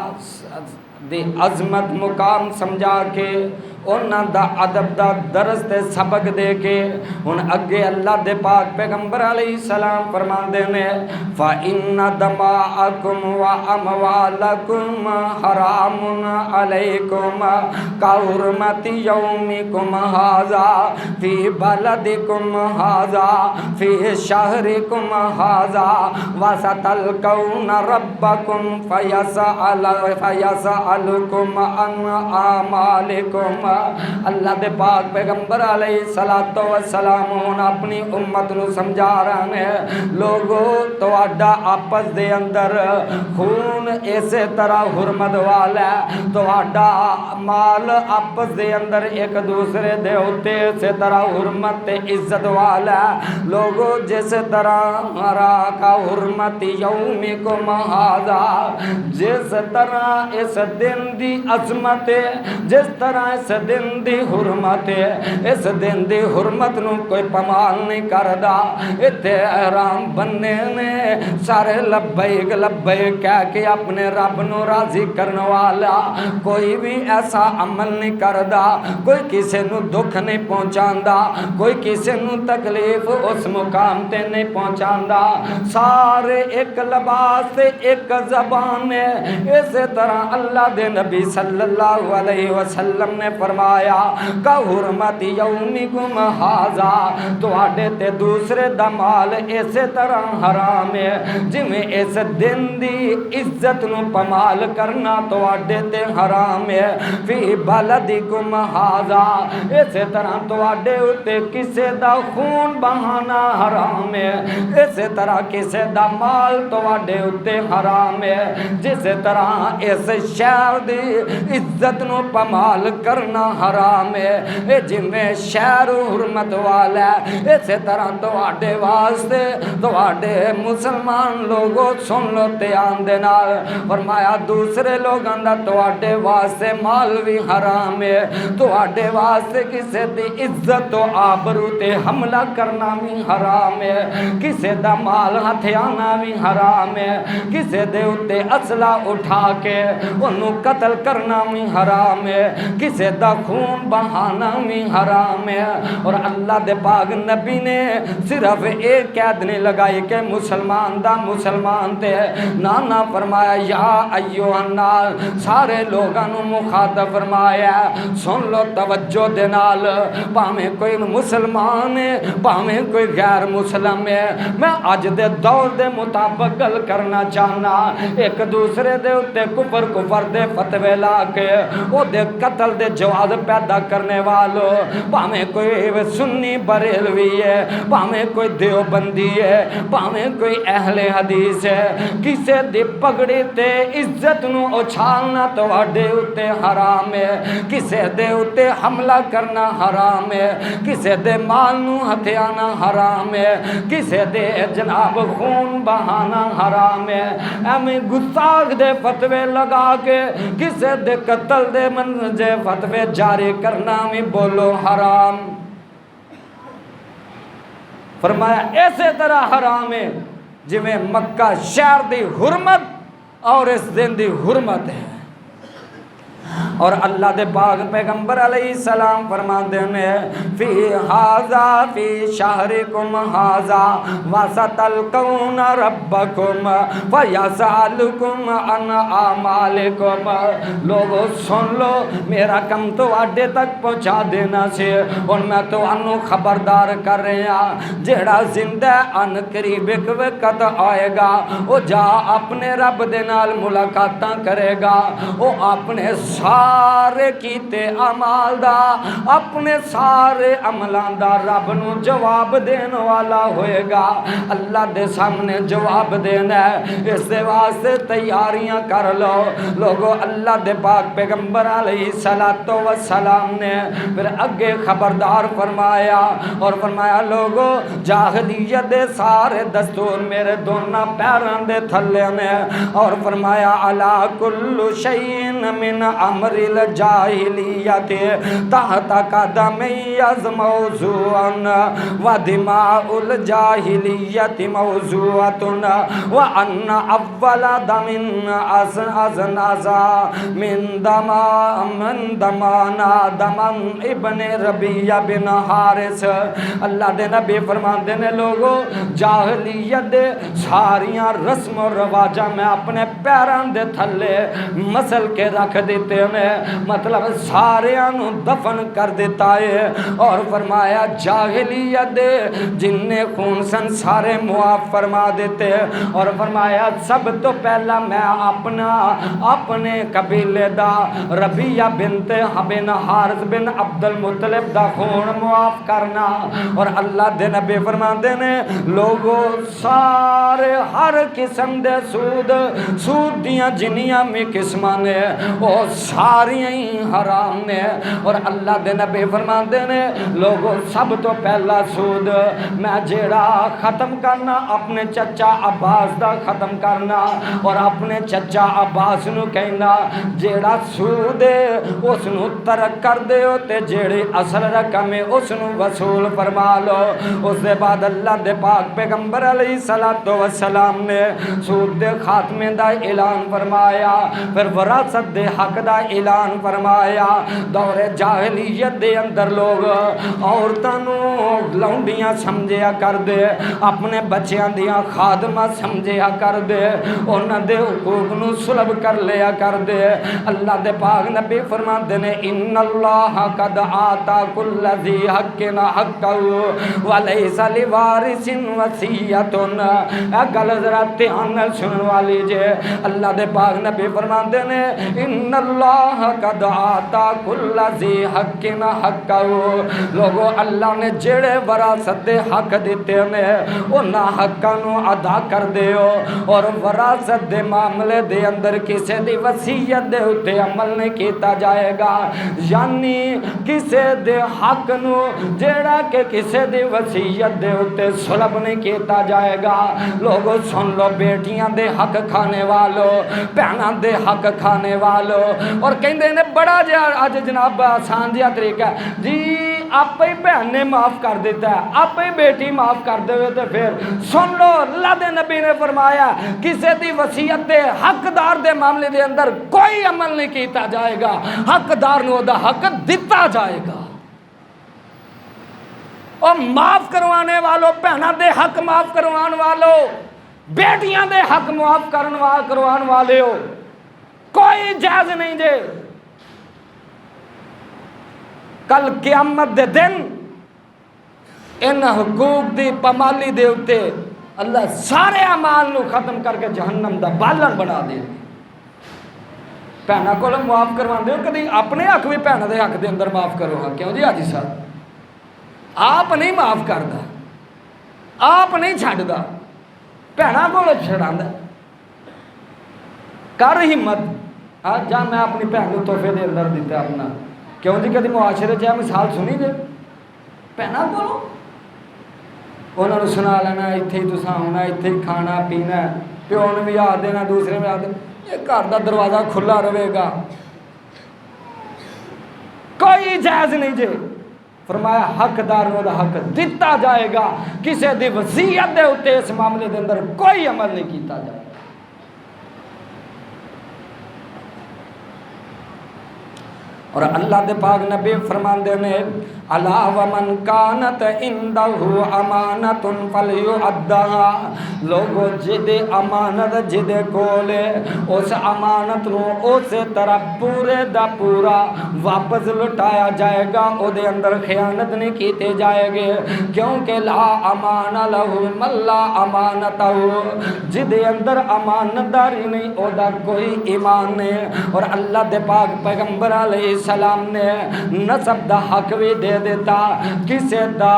دی عظمت مقام سمجھا کے انہاں دا ادب دا درس تے سبق دے کے ہن اگے اللہ دے پاک پیغمبر علیہ السلام فرماندے نے فَإِنَّ دَمَاءَكُمْ وَأَمْوَالَكُمْ حَرَامٌ عَلَيْكُمْ كَحُرْمَةِ يَوْمِكُمْ هَذَا فِي بَلَدِكُمْ هَذَا فِي شَهْرِكُمْ هَذَا وَسَتَلْقَوْنَ رَبَّكُمْ فَيَسْأَلُكُمْ عَنْ أَعْمَالِكُمْ۔ اللہ دے پاک پیغمبر علیہ الصلوۃ والسلام ہن اپنی امت نو سمجھا رہے ہیں، لوگو تہاڈا آپس دے اندر خون اسی طرح حرمت والا ہے، تہاڈا مال آپس دے اندر ایک دوسرے دے ہوتے اسی طرح حرمت تے عزت والا ہے۔ لوگو جس طرح ہرا کا حرمت یومکم ھذا، جس طرح اس دن دی عظمت ہے، جس طرح اس دن دی حرمت ہے، اس دن دی حرمت نو کوئی پامال نہیں کردا۔ ایتھے احرام بننے نے سارے لبیک لبیک کہہ کے اپنے رب نو راضی کرن والا کوئی بھی ایسا عمل نہیں کردا، کوئی کسی نو دکھ نہیں پہنچاندا، کوئی کسی نو تکلیف اس مقام تے نہیں پہنچاندا، سارے ایک لباس تے ایک زبان ہے۔ اسی طرح اللہ دے نبی صلی اللہ علیہ وسلم نے فرمایا کہ حرمت یومکم ھذا، تواڈے تے دوسرے دا مال اسی طرح حرام ہے جویں اس دن دی عزت نو پامال کرنا تواڈے تے حرام ہے۔ فی بلدکم ھذا، اسی طرح تواڈے اتے کسے دا خون بہانا حرام ہے، اسی طرح کسے دا مال تواڈے اتے حرام ہے، جس طرح اس شہر دی عزت نو پامال کرنا حرام ہے۔ اے جویں شہر حرمت والا ہے، اسی طرح تواڈے واسطے تواڈے مسلمان لوگوں سن لو دھیان دے نال، فرمایا دوسرے لوگاں دا تواڈے واسطے مال بھی حرام ہے، تواڈے واسطے کسے دی عزت و آبرو تے حملہ کرنا بھی حرام ہے، کسے دا مال ہتھیانا بھی حرام ہے، کسے دے اتے اسلحہ اٹھا کے انہوں قتل کرنا بھی حرام ہے، کسے دا خون بہانا بھی حرام ہے۔ اور اللہ دے پاک نبی نے صرف ایک قید نہیں لگائی کہ مسلمان دا مسلمان تے نانا فرمایا یا ایوہ الناس، سارے لوگاں نو مخاطب فرمایا سن لو توجہ دے نال، پاویں کوئی مسلمان ہے پاویں کوئی غیر مسلم ہے، میں اج دے دور دے مطابق گل کرنا چاہنا، ایک دوسرے دے اتے کفر دے فتوے لا کے او دے قتل دے جواب آواز پیدا کرنے والو، پاویں کوئی سنی بریلوی ہے، پاویں کوئی دیوبندی ہے، پاویں کوئی اہل حدیث ہے، کسے دی پگڑی تے عزت نو اچھالنا تواڈے اتے حرام ہے، کسے دے اتے حملہ کرنا حرام ہے، کسے دے مال نو ہتھیانا حرام ہے، کسے دے جناب خون بہانا حرام ہے، ایویں گستاخ دے فتوے لگا کے کسے دے قتل دے منجے فتوے جاری کرنا بھی بولو حرام۔ فرمایا اسی طرح حرام ہے جویں مکہ شہر دی حرمت اور اس دن دی حرمت ہے۔ اور اللہ دے پاک پیغمبر علیہ السلام فرماتے ہیں فی ھذا فی شہرکم ھذا وستلقون ربکم فیسألکم عن اعمالکم۔ لوگو سن لو، میرا کم تو آڈے تک پہنچا دینا سے، اور میں تو انو خبردار کر رہا جیڑا زندہ ان قریب ایک وقت آئے گا، وہ جا اپنے رب دے نال ملاقاتاں کرے گا، وہ اپنے سارے کیتے عمال دا، اپنے سارے عملان دا رب نو جواب دین والا ہوئے گا۔ اللہ دے سامنے جواب دینا ہے، اس دے واسطے تیاریاں کر لو لوگو۔ اللہ دے پاک پیغمبر علیہ السلام نے پھر اگے خبردار فرمایا اور فرمایا لوگو جاہلیت دے سارے دستور میرے دونوں پیران دے تھلے نے، اور فرمایا علا کل شیء من امر الجاہلیت تحت قدمی از موضوعا و دماء الجاہلیت موضوعتن و ان اول دم از نازا من دمانا دمن ابن ربیع بن حارث۔ اللہ دے نبی فرماندے نے لوگو جاہلیت دے ساریاں رسم و رواجاں میں اپنے پیران دے تھلے مسل کے رکھ دیتے ہیں، مطلب سارے انو دفن کر دیتا ہے، اور فرمایا جاہلیت دے جن نے خون سن سارے معاف فرما دیتے، اور فرمایا سب تو پہلا میں اپنے قبیلے دا ربیعہ بن حارث بن عبد المطلب دا خون معاف کرنا۔ اور اللہ دے نبی فرماندے نے لوگو سارے ہر قسم دے سود دیاں جنیاں میں قسماں نے وہ ساریاں ہی حرام نے۔ اور اللہ دے نبی فرماندے نے لوگو سب تو پہلا سود میں جیڑا ختم کرنا اپنے چچا عباس دا ختم کرنا، اور اپنے چچا عباس نو کہنا جیڑا سود ہے اس نو ترک کر دیو تے جیڑی اصل رقم ہے اس نو وصول فرما لو۔ اس دے بعد اللہ دے پاک پیغمبر علیہ السلام نے سود دے خاتمے دا اعلان فرمایا، پھر وراثت دے حق دا اعلان فرمایا۔ دور جاہلیت دے اندر لوگ عورتاں نو لونڈیاں سمجھیا کر دے، اپنے بچیاں دیاں خادمہ سمجھیا کر دے، انہاں دے حقوق نو سلب کر لیا کر دے۔ اللہ دے پاک نبی فرماندے نے ان اللہ قد آتا کل ذی حق حقہ ولیس لوارث وصیۃ۔ اے گل ذرا دھیان نال سنن والی جے، اللہ دے پاک نبی فرماندے نے ان اللہ قد آتا کل ذی حق حقہ۔ لوگو اللہ نے جڑے وراثت دے حق دیتے نے انہاں حقاں نو ادا کر دیو، اور وراثت دے معاملے دے اندر کسے دی وصیت دے اتے عمل نہیں کیتا جائے گا، یعنی کسے دے حق نو جیڑا کہ کسے دی وصیت دے اتے سلب نہیں کیتا جائے گا۔ لوگو سن لو بیٹیاں دے حق کھانے والو، بہناں دے حق کھانے والو، اور کہندے نے بڑا جا اج جناب آسان جہا طریقہ ہے جی آپ ہی بہن نے معاف کر دیتا ہے، آپ ہی بیٹی معاف کر دے تو پھر سن لو اللہ دے نبی نے فرمایا کسے دی وصیت دے حقدار دے معاملے دے اندر کوئی عمل نہیں کیتا جائے گا، حقدار نو دا حق دیتا جائے گا۔ اور معاف کروانے والو، بہناں دے حق معاف کروان والو، بیٹیاں دے حق معاف کروان والے ہو، کوئی جائز نہیں جے۔ کل قیامت دے دن ان حقوق دی پامالی دے اتے اللہ سارے اعمال نو ختم کر کے جہنم دا بالن بنا دے۔ بھنوں کو معاف کرواتے ہو کدی اپنے حق بھی بھنوں کے حق کے اندر معاف کرو ہاں کیوں جی حاجی صاحب آپ نہیں معاف کرتا آپ نہیں چڈتا بھنوں کو چھڑا کر ہمت ہاں جا میں اپنی بھن کو تحفے کے اندر دیتا اپنا کیوں جی کدی معاشرے چ مثال سنی جی بھنوں کو انہوں نے سنا لینا اتنے ہی تسا ہونا اتنے ہی کھانا پینا پیو نے بھی یاد دینا دوسرے میں یاد دینا یہ گھر کا دروازہ کھلا رہے گا کوئی جائز نہیں جی فرمایا حقدار کا حق دتا جائے گا کسی دی وصیت دے اتنے اس معاملے کے اندر کوئی عمل نہیں کیتا جائے اور اللہ دے پاک نبی فرماندے نے الا ومن کانت عنده امانت فلیؤدها لوگو جدے امانت جدے کولے اس امانت نو اسی طرح پورے دا پورا واپس لٹایا جائے گا او دے اندر خیانت نہیں کیتے جائے گے کیونکہ لا امان له من لا امانت جدے اندر امانت داری نہیں او دا کوئی ایمان نہیں اور اللہ دے پاک پیغمبر علیہ السلام نے نسب دا حق بھی دے دیتا کسے دا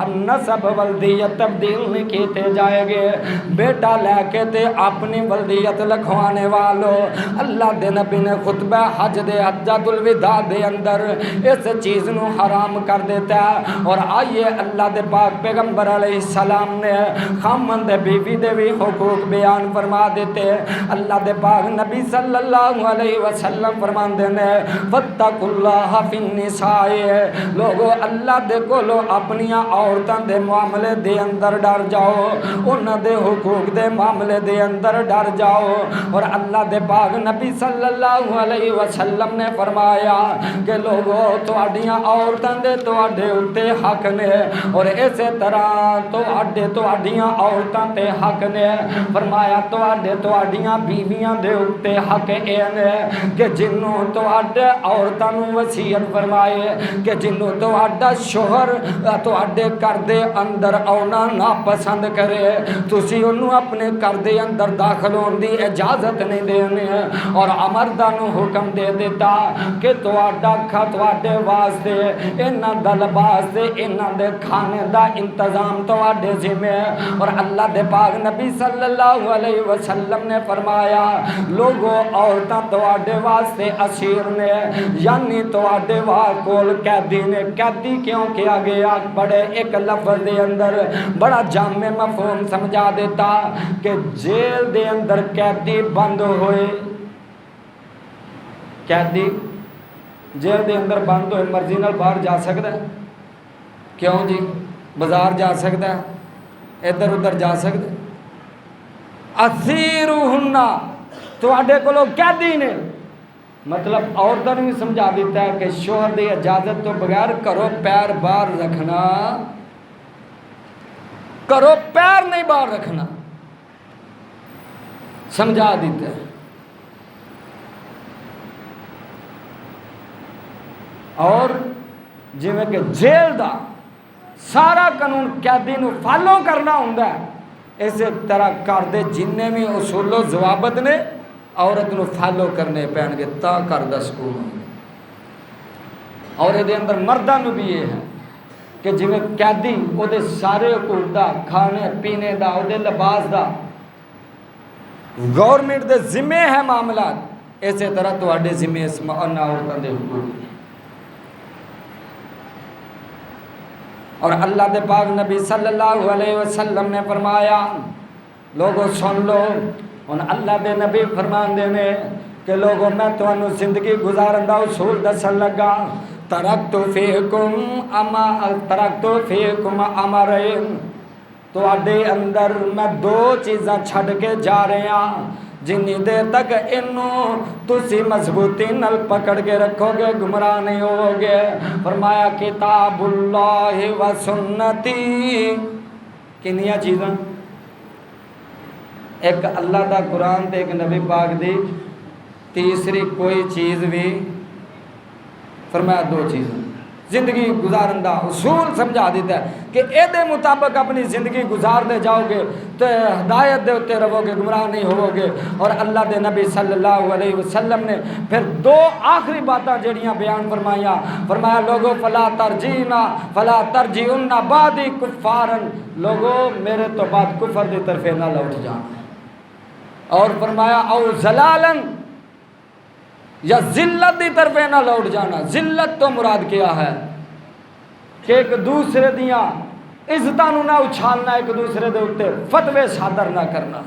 نسب ولدیت تبدیل نہیں کیتے جائے گے بیٹا لے کے تے اپنی ولدیت لکھوانے والو اللہ دے نبی نے خطبہ حج دے حجۃ الوداع دے اندر اس چیز نو حرام کر دیتا ہے اور آئیے اللہ دے پاک پیغمبر علیہ السلام نے خامند بیوی دے بھی حقوق بیان فرما دیتے اللہ دے پاک نبی صلی اللہ علیہ وسلم فرماندے نے فاتقوا اللہ فی النساء لوگو اللہ دے کولو اپنی عورتاں دے معاملے دے اندر ڈر جاؤ انہاں دے حقوق دے معاملے دے اندر ڈر جاؤ اور اللہ دے پاک نبی صلی اللہ علیہ وسلم نے فرمایا کہ لوگو تواڈیاں عورتاں دے تواڈے اُتے حق نے اور اسی طرح تواڈیاں عورتاں تے حق نے فرمایا تواڈیاں بیویاں دے اُتے حق اے نے کہ جنوں تواڈے عورتاں نو وصیت فرمائے کہ جنوں تواڈا شوہر تواڈے گھر دے اندر آنا ناپسند کرے تسی انہوں اپنے گھر دے اندر داخل ہون دی اجازت نہیں دینے اور مرداں نو حکم دے دیتا کہ تواڈا تواڈے واسطے انہاں دا لباس تے انہاں دے کھانے دا انتظام تواڈے ذمہ اور اللہ دے پاک نبی صلی اللہ علیہ وسلم نے فرمایا لوگو عورتاں تواڈے واسطے اسیر نے یعنی تواڈے کول قیدی نے قیدی کیوں کیا گیا بڑے ایک لفظ دے اندر بڑا جامع مفہوم سمجھا دیتا کہ جیل دے اندر قیدی بند ہوئے قیدی جیل دے اندر بند ہوئے مرضی نال باہر جا سکتا ہے کیوں جی بازار جا سکتا ہے ادھر ادھر جا سکتا ہے اسیرہن تواڈے کولو قیدی نے مطلب عورتوں نے بھی سمجھا دیتا ہے کہ شوہر دی اجازت تو بغیر کرو پیر باہر رکھنا کرو پیر نہیں باہر رکھنا سمجھا دیتا ہے اور جی میں کہ جیل دا سارا قانون قیدی نو فالو کرنا ہوندا ہے اسی طرح کر دے جننے بھی اصول و ضوابط نے عورت نو فالو کرنے پین گے تا کر دا سکون ہوں اور یہ اندر مردہ نو بھی یہ ہے کہ جی میں قیدی او دے سارے حقوق دا کھانے پینے دا او دے لباس دا گورنمنٹ دے ذمہ ہے معاملات اسی طرح تو اڈے ذمہ اس عورتوں دے حقوق اور اللہ دے پاک نبی صلی اللہ علیہ وسلم نے فرمایا لوگوں سن لو ان اللہ دے نبی فرمان دے نے کہ لوگوں میں تو انو زندگی گزارن دا اصول دسن لگا ترکتو فیکم امرین تو اڈے اندر میں دو چیزاں چھڑ کے جا رہے ہیں جنی دیر تک انہوں تسی مضبوطی نل پکڑ کے رکھو گے گمراہ نہیں ہو گے فرمایا کتاب اللہ و سنتی کنیا چیزاں ایک اللہ دا قرآن تے ایک نبی پاک دی تیسری کوئی چیز بھی فرمایا دو چیزیں زندگی گزارن دا اصول سمجھا دیتا ہے کہ اے دے مطابق اپنی زندگی گزار دے جاؤ گے تو ہدایت دے اتے رہو گے، گمراہ نہیں ہوو گے۔ اور اللہ دے نبی صلی اللہ علیہ وسلم نے پھر دو آخری باتاں جڑیاں بیان فرمایا لوگو فلا ترجعن بعدی کفارن، لوگو میرے تو بعد کفر دی طرف نہ لوٹ جانا۔ اور فرمایا او زلالن، یا ذلت دی طرف نہ لوٹ جانا۔ ذلت تو مراد کیا ہے کہ ایک دوسرے دیاں عزتاں نو نہ اچھالنا، ایک دوسرے دے اوتے فتوے صادر نہ کرنا۔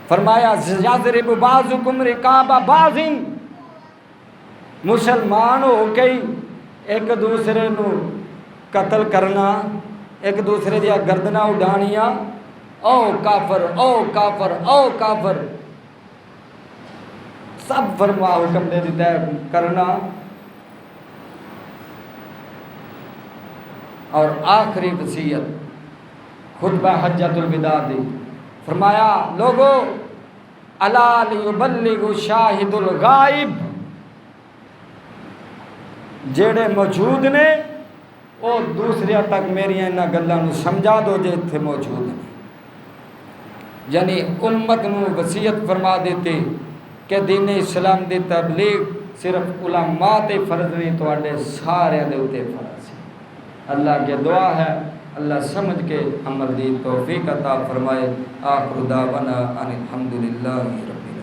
فرمایا یضرب بعضکم رقاب بعض، مسلمان ہو کے ایک دوسرے نو قتل کرنا، ایک دوسرے دیا گردناں اڈانیاں، او کافر او کافر او کافر، سب فرما حکم دے دیتا ہے کرنا۔ اور آخری وصیت خطبہ حجۃ الوداع دی، فرمایا لوگو الا لیبلغ شاہد الغائب، جڑے موجود نے وہ دوسرے تک میری انہاں گلاں نو سمجھا دو جے اتھے موجود ہیں۔ یعنی امت نو وصیت فرما دیتی کہ دین اسلام دی تبلیغ صرف علماء تے فرض نہیں، تواڈے سارے دے اوتے فرض ہے۔ اللہ کے دعا ہے اللہ سمجھ کے عمل دی توفیق عطا فرمائے۔ آخر دعوانا ان الحمدللہ رب